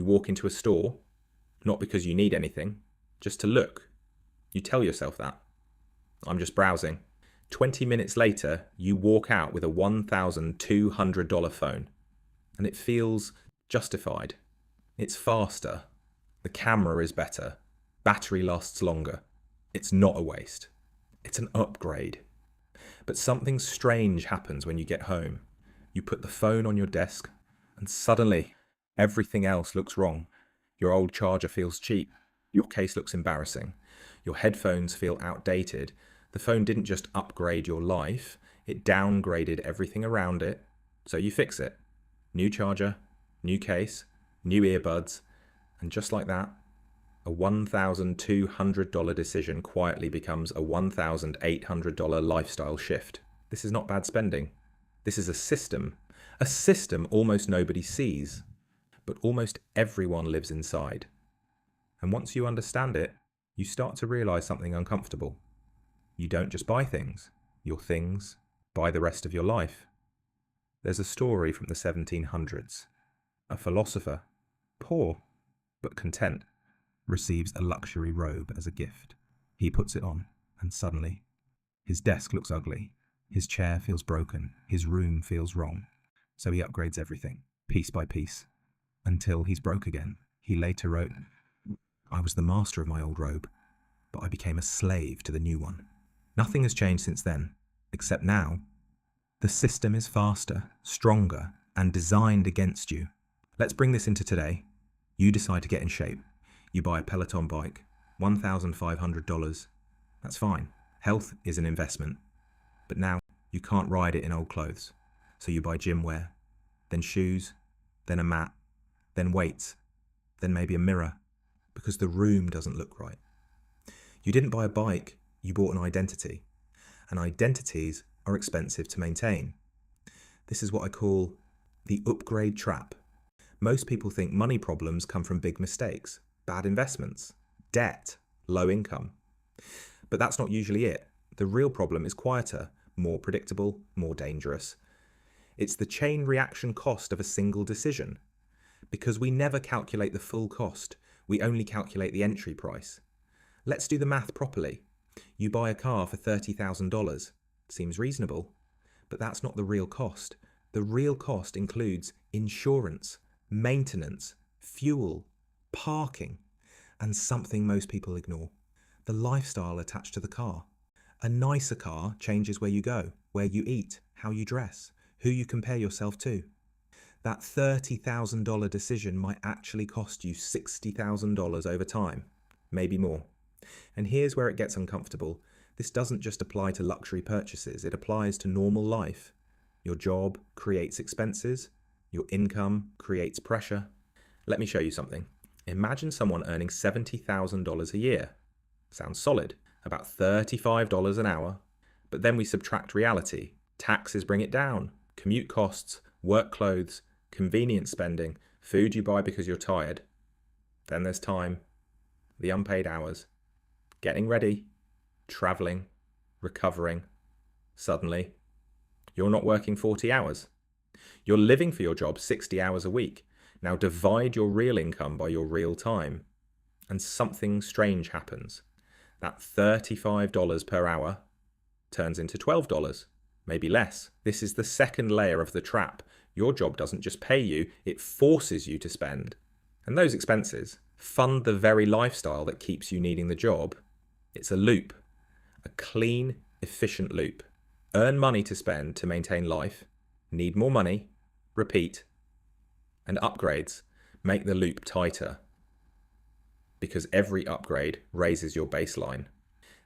walk into a store, not because you need anything, just to look. You tell yourself that. I'm just browsing. 20 minutes later, you walk out with a $1,200 phone. And it feels justified. It's faster. The camera is better. Battery lasts longer. It's not a waste. It's an upgrade. But something strange happens when you get home. You put the phone on your desk, and suddenly everything else looks wrong. Your old charger feels cheap. Your case looks embarrassing. Your headphones feel outdated. The phone didn't just upgrade your life, it downgraded everything around it. So you fix it. New charger, new case, new earbuds, and just like that, a $1,200 decision quietly becomes a $1,800 lifestyle shift. This is not bad spending. This is a system almost nobody sees, but almost everyone lives inside. And once you understand it, you start to realize something uncomfortable. You don't just buy things. Your things buy the rest of your life. There's a story from the 1700s. A philosopher, poor but content, receives a luxury robe as a gift. He puts it on, and suddenly, his desk looks ugly, his chair feels broken, his room feels wrong. So he upgrades everything, piece by piece, until he's broke again. He later wrote, "I was the master of my old robe, but I became a slave to the new one." Nothing has changed since then, except now, the system is faster, stronger, and designed against you. Let's bring this into today. You decide to get in shape. You buy a Peloton bike, $1,500. That's fine. Health is an investment. But now you can't ride it in old clothes. So you buy gym wear, then shoes, then a mat, then weights, then maybe a mirror, because the room doesn't look right. You didn't buy a bike, you bought an identity. And identities are expensive to maintain. This is what I call the upgrade trap. Most people think money problems come from big mistakes, bad investments, debt, low income. But that's not usually it. The real problem is quieter, more predictable, more dangerous. It's the chain reaction cost of a single decision. Because we never calculate the full cost, we only calculate the entry price. Let's do the math properly. You buy a car for $30,000. Seems reasonable, but that's not the real cost. The real cost includes insurance, maintenance, fuel, parking, and something most people ignore: the lifestyle attached to the car. A nicer car changes where you go, where you eat, how you dress, who you compare yourself to. That $30,000 decision might actually cost you $60,000 over time, maybe more. And here's where it gets uncomfortable. This doesn't just apply to luxury purchases, it applies to normal life. Your job creates expenses, your income creates pressure. Let me show you something. Imagine someone earning $70,000 a year. Sounds solid, about $35 an hour. But then we subtract reality. Taxes bring it down. Commute costs, work clothes, convenience spending, food you buy because you're tired. Then there's time, the unpaid hours, getting ready, traveling, recovering. Suddenly, you're not working 40 hours. You're living for your job 60 hours a week. Now divide your real income by your real time, and something strange happens. That $35 per hour turns into $12, maybe less. This is the second layer of the trap. Your job doesn't just pay you, it forces you to spend. And those expenses fund the very lifestyle that keeps you needing the job. It's a loop, a clean, efficient loop. Earn money to spend to maintain life, need more money, repeat, and upgrades make the loop tighter, because every upgrade raises your baseline.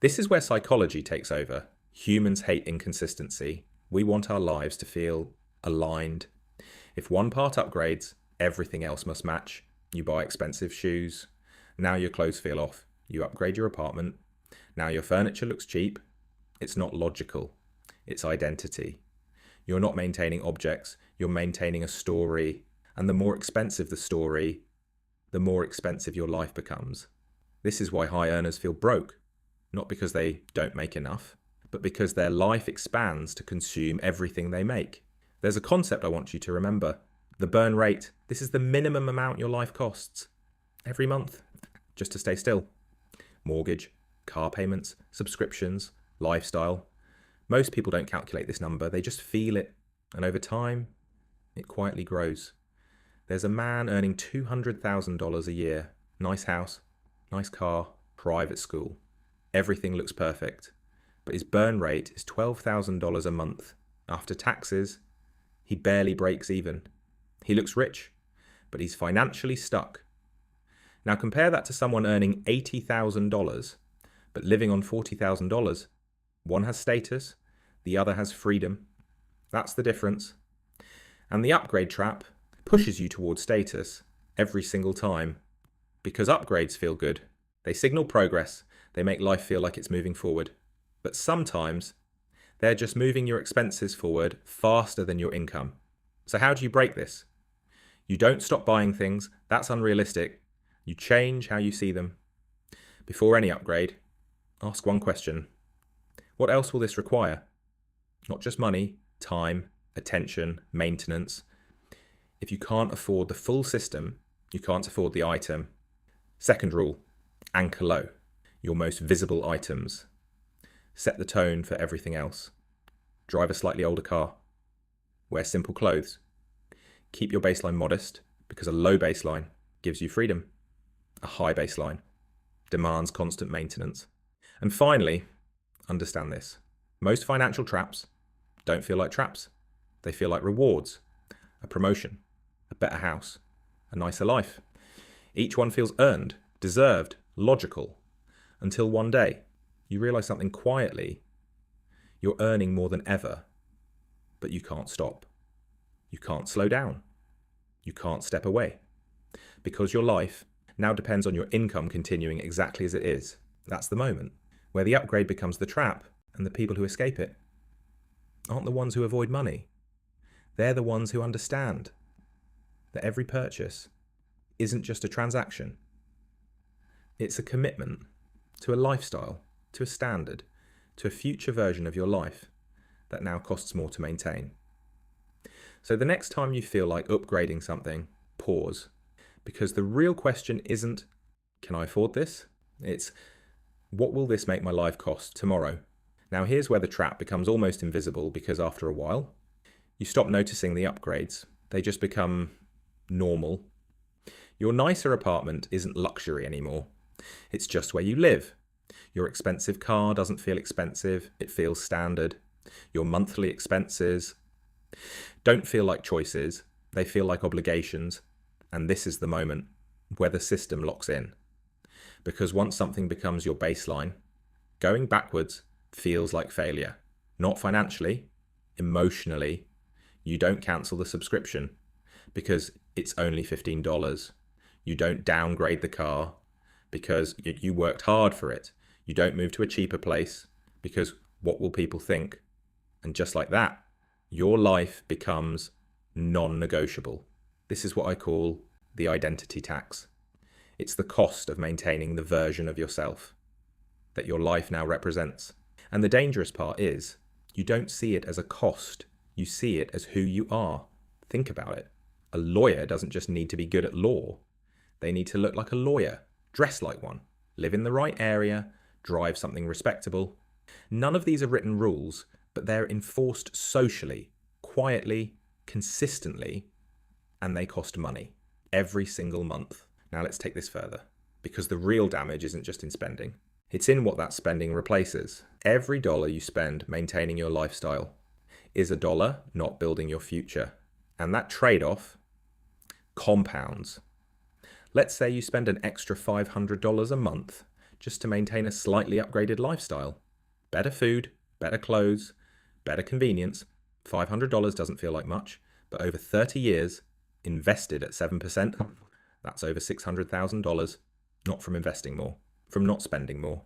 This is where psychology takes over. Humans hate inconsistency. We want our lives to feel aligned. If one part upgrades, everything else must match. You buy expensive shoes. Now your clothes feel off. You upgrade your apartment. Now your furniture looks cheap. It's not logical. It's identity. You're not maintaining objects. You're maintaining a story. And the more expensive the story, the more expensive your life becomes. This is why high earners feel broke. Not because they don't make enough, but because their life expands to consume everything they make. There's a concept I want you to remember. The burn rate, this is the minimum amount your life costs every month just to stay still. Mortgage, car payments, subscriptions, lifestyle. Most people don't calculate this number, they just feel it. And over time, it quietly grows. There's a man earning $200,000 a year. Nice house, nice car, private school. Everything looks perfect. But his burn rate is $12,000 a month. After taxes, he barely breaks even. He looks rich, but he's financially stuck. Now compare that to someone earning $80,000, but living on $40,000. One has status, the other has freedom. That's the difference. And the upgrade trap pushes you towards status every single time, because upgrades feel good. They signal progress. They make life feel like it's moving forward. But sometimes they're just moving your expenses forward faster than your income. So how do you break this? You don't stop buying things. That's unrealistic. You change how you see them. Before any upgrade, ask one question. What else will this require? Not just money, time, attention, maintenance. If you can't afford the full system, you can't afford the item. Second rule, anchor low. Your most visible items. Set the tone for everything else. Drive a slightly older car. Wear simple clothes. Keep your baseline modest, because a low baseline gives you freedom. A high baseline demands constant maintenance. And finally, understand this. Most financial traps don't feel like traps. They feel like rewards, a promotion, a better house, a nicer life. Each one feels earned, deserved, logical, until one day you realize something quietly. You're earning more than ever, but you can't stop. You can't slow down. You can't step away. Because your life now depends on your income continuing exactly as it is. That's the moment where the upgrade becomes the trap, and the people who escape it aren't the ones who avoid money. They're the ones who understand that every purchase isn't just a transaction. It's a commitment to a lifestyle, to a standard, to a future version of your life that now costs more to maintain. So the next time you feel like upgrading something, pause. Because the real question isn't, can I afford this? It's, what will this make my life cost tomorrow? Now here's where the trap becomes almost invisible, because after a while, you stop noticing the upgrades. They just become normal. Your nicer apartment isn't luxury anymore. It's just where you live. Your expensive car doesn't feel expensive. It feels standard. Your monthly expenses don't feel like choices. They feel like obligations. And this is the moment where the system locks in. Because once something becomes your baseline, going backwards feels like failure. Not financially, emotionally. You don't cancel the subscription because it's only $15. You don't downgrade the car because you worked hard for it. You don't move to a cheaper place because what will people think? And just like that, your life becomes non-negotiable. This is what I call the identity tax. It's the cost of maintaining the version of yourself that your life now represents. And the dangerous part is, you don't see it as a cost. You see it as who you are. Think about it. A lawyer doesn't just need to be good at law. They need to look like a lawyer, dress like one, live in the right area, drive something respectable. None of these are written rules, but they're enforced socially, quietly, consistently, and they cost money every single month. Now let's take this further, because the real damage isn't just in spending. It's in what that spending replaces. Every dollar you spend maintaining your lifestyle is a dollar not building your future. And that trade-off compounds. Let's say you spend an extra $500 a month just to maintain a slightly upgraded lifestyle. Better food, better clothes, better convenience. $500 doesn't feel like much, but over 30 years, invested at 7%, that's over $600,000, not from investing more, from not spending more.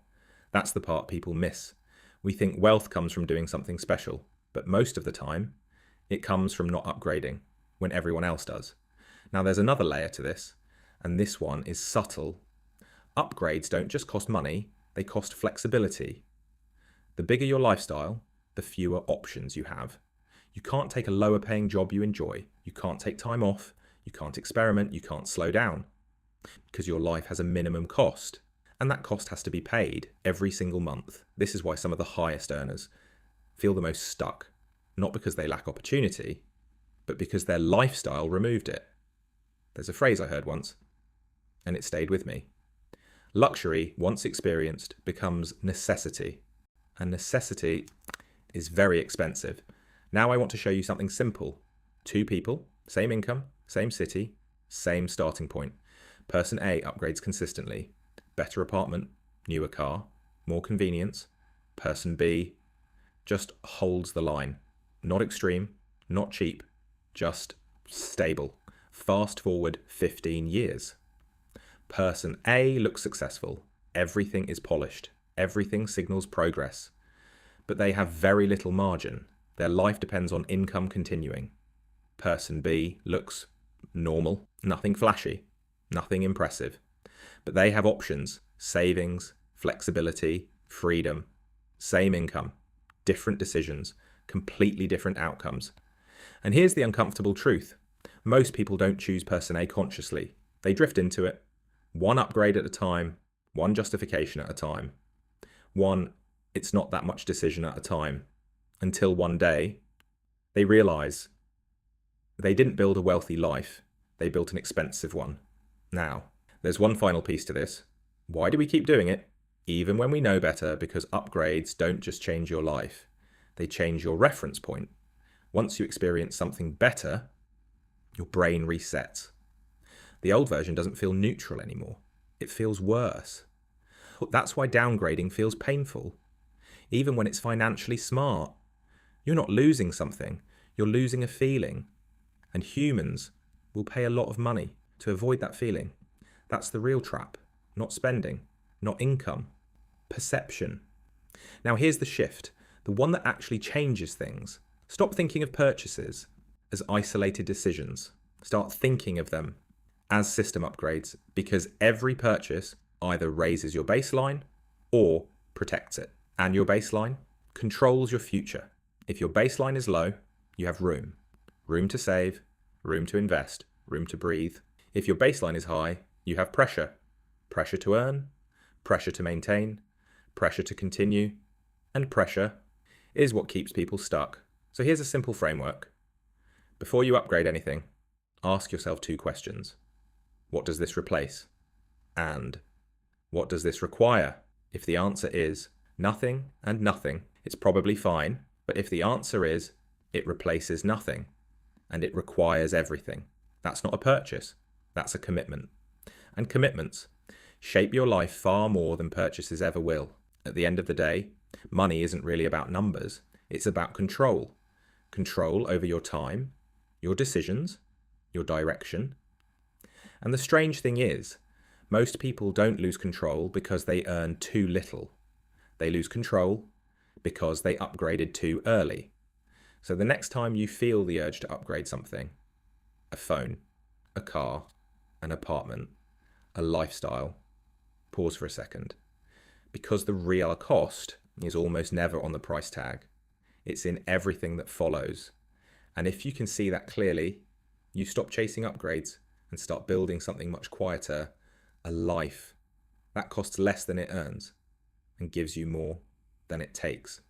That's the part people miss. We think wealth comes from doing something special, but most of the time, it comes from not upgrading when everyone else does. Now there's another layer to this, and this one is subtle. Upgrades don't just cost money, they cost flexibility. The bigger your lifestyle, the fewer options you have. You can't take a lower paying job you enjoy. You You can't take time off, you can't experiment, you can't slow down, because your life has a minimum cost, and that cost has to be paid every single month. This is why some of the highest earners feel the most stuck, not because they lack opportunity, but because their lifestyle removed it. There's a phrase I heard once, and it stayed with me. Luxury, once experienced, becomes necessity, and necessity is very expensive. Now I want to show you something simple. 2 people, same income, same city, same starting point. Person A upgrades consistently. Better apartment, newer car, more convenience. Person B just holds the line. Not extreme, not cheap, just stable. Fast forward 15 years. Person A looks successful. Everything is polished. Everything signals progress. But they have very little margin. Their life depends on income continuing. Person B looks normal, nothing flashy, nothing impressive. But they have options, savings, flexibility, freedom. Same income, different decisions, completely different outcomes. And here's the uncomfortable truth. Most people don't choose person A consciously. They drift into it. One upgrade at a time, one justification at a time. One, it's not that much decision at a time. Until one day, they realize they didn't build a wealthy life. They built an expensive one. Now, there's one final piece to this. Why do we keep doing it? Even when we know better, because upgrades don't just change your life. They change your reference point. Once you experience something better, your brain resets. The old version doesn't feel neutral anymore. It feels worse. That's why downgrading feels painful. Even when it's financially smart. You're not losing something, you're losing a feeling. And humans will pay a lot of money to avoid that feeling. That's the real trap. Not spending, not income. Perception. Now here's the shift, the one that actually changes things. Stop thinking of purchases as isolated decisions. Start thinking of them as system upgrades, because every purchase either raises your baseline or protects it. And your baseline controls your future. If your baseline is low, you have room. Room to save, room to invest, room to breathe. If your baseline is high, you have pressure. Pressure to earn, pressure to maintain, pressure to continue, and pressure is what keeps people stuck. So here's a simple framework. Before you upgrade anything, ask yourself 2 questions. What does this replace? And what does this require? If the answer is nothing and nothing, it's probably fine. But if the answer is it replaces nothing and it requires everything, that's not a purchase, that's a commitment. And commitments shape your life far more than purchases ever will. At the end of the day, money isn't really about numbers, it's about control. Control over your time, your decisions, your direction. And the strange thing is, most people don't lose control because they earn too little. They lose control because they upgraded too early. So the next time you feel the urge to upgrade something, a phone, a car, an apartment, a lifestyle, pause for a second. Because the real cost is almost never on the price tag. It's in everything that follows. And if you can see that clearly, you stop chasing upgrades and start building something much quieter, a life that costs less than it earns and gives you more than it takes.